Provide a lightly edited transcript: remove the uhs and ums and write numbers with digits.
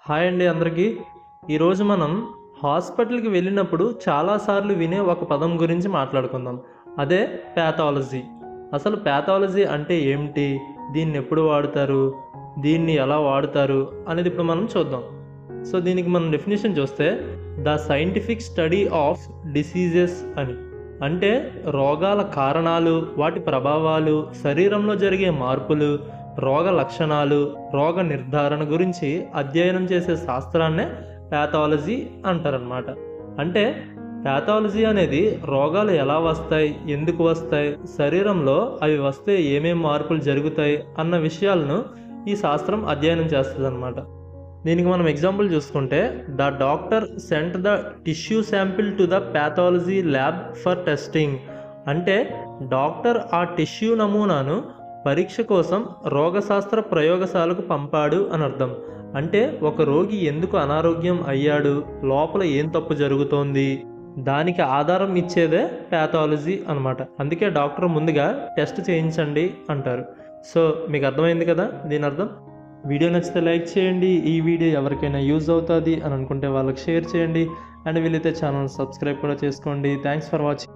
Hi అండి అందరికీ. ఈరోజు మనం హాస్పిటల్కి వెళ్ళినప్పుడు చాలాసార్లు వినే ఒక పదం గురించి మాట్లాడుకుందాం. అదే ప్యాథాలజీ. అసలు ప్యాథాలజీ అంటే ఏమిటి, దీన్ని ఎప్పుడు వాడుతారు, దీన్ని ఎలా వాడుతారు అనేది ఇప్పుడు మనం చూద్దాం. సో దీనికి మనం డెఫినేషన్ చూస్తే the scientific study of diseases అని. అంటే రోగాల కారణాలు, వాటి ప్రభావాలు, శరీరంలో జరిగే మార్పులు, రోగ లక్షణాలు, రోగ నిర్ధారణ గురించి అధ్యయనం చేసే శాస్త్రాన్నే ప్యాథాలజీ అంటారనమాట. అంటే ప్యాథాలజీ అనేది రోగాలు ఎలా వస్తాయి, ఎందుకు వస్తాయి, శరీరంలో అవి వస్తే ఏమేం మార్పులు జరుగుతాయి అన్న విషయాలను ఈ శాస్త్రం అధ్యయనం చేస్తుంది అనమాట. దీనికి మనం ఎగ్జాంపుల్ చూసుకుంటే the doctor cent the tissue sample to the pathology lab for testing. అంటే డాక్టర్ ఆ టిష్యూ నమూనాను పరీక్ష కోసం రోగశాస్త్ర ప్రయోగశాలకు పంపాడు అని అర్థం. అంటే ఒక రోగి ఎందుకు అనారోగ్యం అయ్యాడు, లోపల ఏం తప్పు జరుగుతోంది, దానికి ఆధారం ఇచ్చేదే ప్యాథాలజీ అనమాట. అందుకే డాక్టర్ ముందుగా టెస్ట్ చేయించండి అంటారు. సో మీకు అర్థమైంది కదా దీని అర్థం. వీడియో నచ్చితే లైక్ చేయండి. ఈ వీడియో ఎవరికైనా యూజ్ అవుతుంది అని అనుకుంటే వాళ్ళకి షేర్ చేయండి. అండ్ వీలైతే ఛానల్ సబ్స్క్రైబ్ కూడా చేసుకోండి. Thanks for watching.